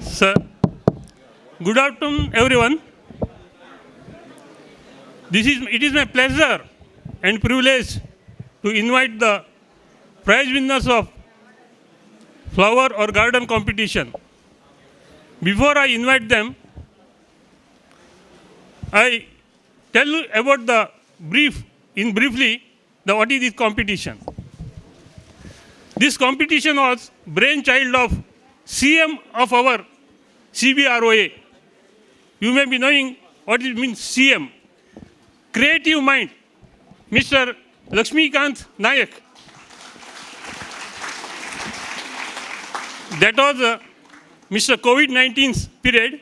Sir, good afternoon, everyone. It is my pleasure and privilege to invite the prize winners of flower or garden competition. Before I invite them, I tell you about the briefly, what is this competition. This competition was brainchild of CM of our CBROA. You may be knowing what it means CM. Creative mind, Mr. Lakshmikant Nayak. That was Mr. COVID-19 period.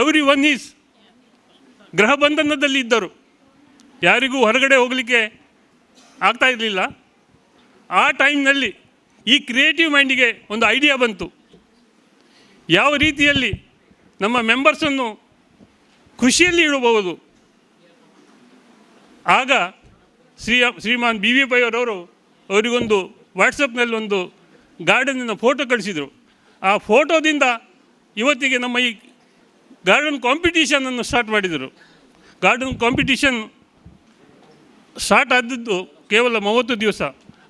Everyone is ಗೃಹ ಬಂಧನದಲ್ಲಿದ್ದರು, ಯಾರಿಗೂ ಹೊರಗಡೆ ಹೋಗಲಿಕ್ಕೆ ಆಗ್ತಾ ಇರಲಿಲ್ಲ. ಆ ಟೈಮ್ನಲ್ಲಿ ಈ creative ಮೈಂಡಿಗೆ ಒಂದು ಐಡಿಯಾ ಬಂತು, ಯಾವ ರೀತಿಯಲ್ಲಿ ನಮ್ಮ ಮೆಂಬರ್ಸನ್ನು ಖುಷಿಯಲ್ಲಿ ಇಡಬಹುದು. ಆಗ ಶ್ರೀಮಾನ್ ಬಿ ವಿ ಪೈ ಅವರಿಗೊಂದು ವಾಟ್ಸಪ್ನಲ್ಲಿ ಒಂದು ಗಾರ್ಡನಿನ ಫೋಟೋ ಕಳಿಸಿದರು. ಆ ಫೋಟೋದಿಂದ ಇವತ್ತಿಗೆ ನಮ್ಮ ಈ ಗಾರ್ಡನ್ ಕಾಂಪಿಟೀಷನನ್ನು ಸ್ಟಾರ್ಟ್ ಮಾಡಿದರು. ಗಾರ್ಡನ್ ಕಾಂಪಿಟೀಷನ್ ಸ್ಟಾರ್ಟ್ ಆದದ್ದು ಕೇವಲ 30 ದಿವಸ.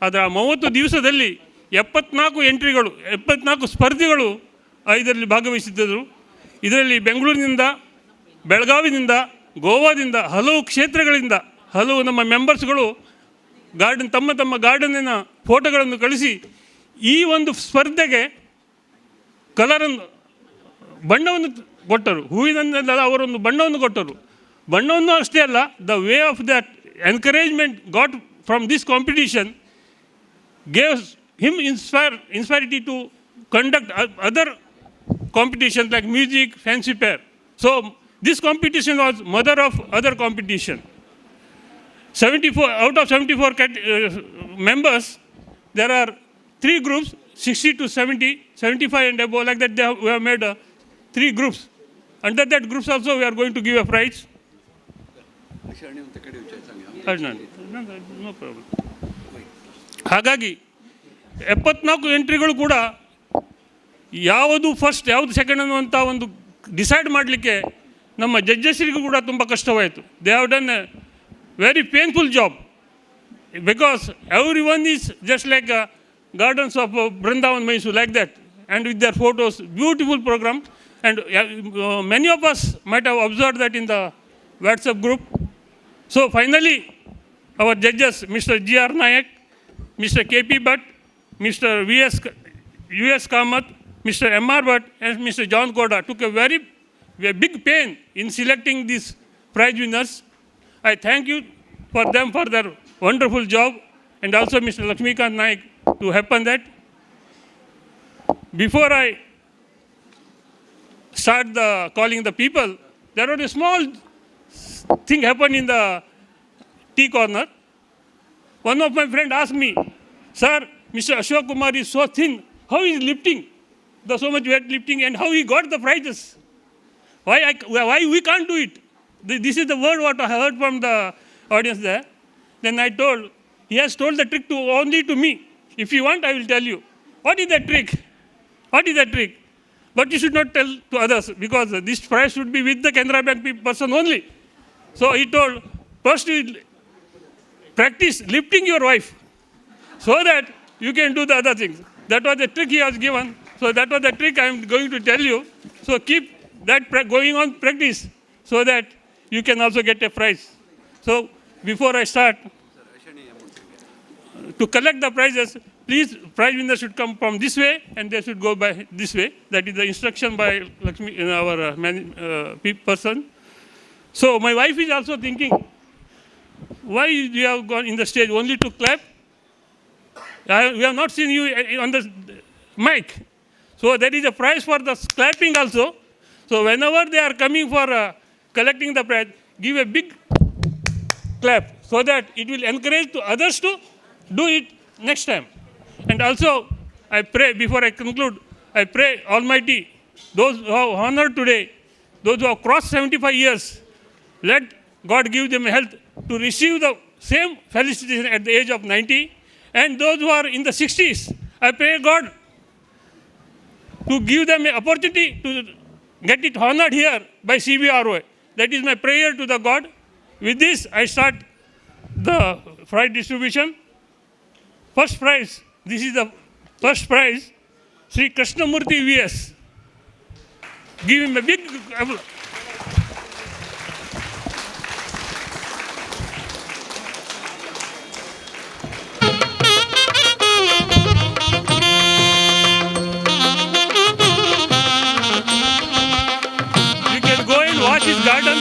ಆದರೆ ಆ 30 ದಿವಸದಲ್ಲಿ 74 ಸ್ಪರ್ಧಿಗಳು ಇದರಲ್ಲಿ ಭಾಗವಹಿಸಿದ್ದರು. ಇದರಲ್ಲಿ ಬೆಂಗಳೂರಿನಿಂದ, ಬೆಳಗಾವಿನಿಂದ, ಗೋವಾದಿಂದ, ಹಲವು ಕ್ಷೇತ್ರಗಳಿಂದ ಹಲವು ನಮ್ಮ ಮೆಂಬರ್ಸ್ಗಳು ತಮ್ಮ ಗಾರ್ಡನಿನ ಫೋಟೋಗಳನ್ನು ಕಳಿಸಿ ಈ ಒಂದು ಸ್ಪರ್ಧೆಗೆ ಬಣ್ಣವನ್ನು ಕೊಟ್ಟರು. ಹೂವಿನಿಂದ ಅವರೊಂದು ಬಣ್ಣವನ್ನು ಕೊಟ್ಟರು. ಬಣ್ಣವನ್ನು ಅಷ್ಟೇ ಅಲ್ಲ, the way of that encouragement got from this competition gaves him inspiration to conduct other competitions like music, fancy fair. So this competition was mother of other competition. 74 out of 74 members, there are 3 groups, 60 to 70, 75 and above, like that we have made 3 groups. Under that groups also we are going to give a prize. No problem. ಹಾಗಾಗಿ 74 ಎಂಟ್ರಿಗಳು ಕೂಡ ಯಾವುದು first ಯಾವುದು second ಅನ್ನುವಂಥ ಒಂದು decide ಮಾಡಲಿಕ್ಕೆ ನಮ್ಮ ಜಡ್ಜಸ್ರಿಗೂ ಕೂಡ ತುಂಬ ಕಷ್ಟವಾಯಿತು. They have done a very painful job because every one is just like gardens of Vrindavan, Mysore, like that, and with their photos, beautiful program. And many of us might have observed that in the WhatsApp group. So finally, our judges, Mr. G.R. Nayak, Mr. K.P. Bhatt, Mr. U.S. Kamath, Mr. M.R. Bhatt, and Mr. John Koda took a very big pain in selecting these prize winners. I thank you for them for their wonderful job, and also Mr. Lakshmikant Nayak to happen that. Before I start calling the people, there was a small thing happened in the tea corner. One of my friends asked me, "Sir, Mr. Ashok Kumar is so thin. How is lifting? So much weight lifting, and how he got the prizes? Why we can't do it?" This is the word what I heard from the audience there. Then I told, he has told the trick only to me. If you want, I will tell you. What is that trick? What is that trick? But you should not tell to others, because this prize should be with the Canara Bank person only. So he told, first you practice lifting your wife so that you can do the other things. That was the trick he has given. So that was the trick I am going to tell you. So keep that going on practice so that you can also get a prize. So before I start, to collect the prizes, please, prize winners should come from this way and they should go by this way. That is the instruction by Lakshmi, our person. So my wife is also thinking, why you have gone in the stage only to clap? We have not seen you on the mic. So there is a prize for the clapping also. So whenever they are coming for collecting the prize, give a big clap so that it will encourage to others to do it next time. And also, I pray, before I conclude, I pray Almighty, those who have honored today, those who have crossed 75 years, let God give them health to receive the same felicitation at the age of 90. And those who are in the 60s, I pray God to give them an opportunity to get it honored here by CBRO. That is my prayer to the God. With this, I start the prize distribution. First prize, this is the first prize, Sri Krishnamurthy VS. Give him a big applause. You can go and watch his garden.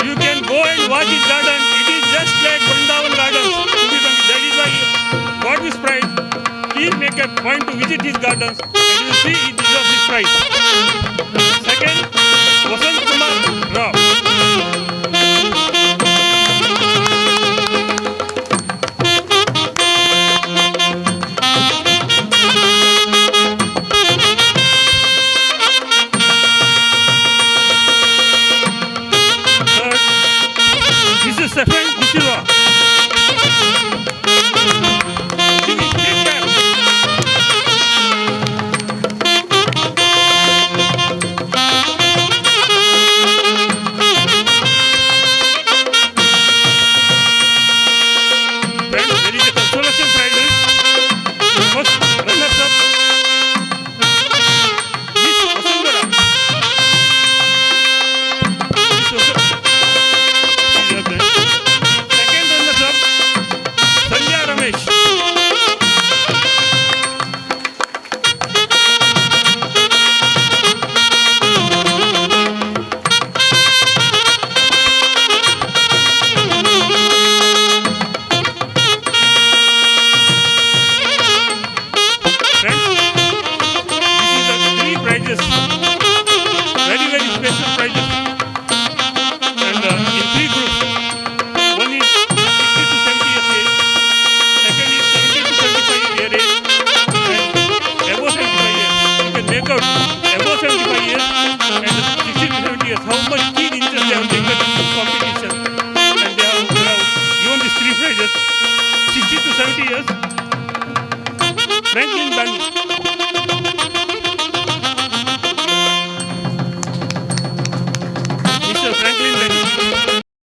You can go and watch his garden. It is just like Vrindavan Gardens. That is why he got this prize. Please make a point to visit his gardens and you will see he deserves this prize. Second, Vasant Kumar Rao. Third, Mrs. Stephen Nichira. How much keen interest they have taken in this competition, and they have given these three prizes. 60 to 70 years. Franklin Bangi.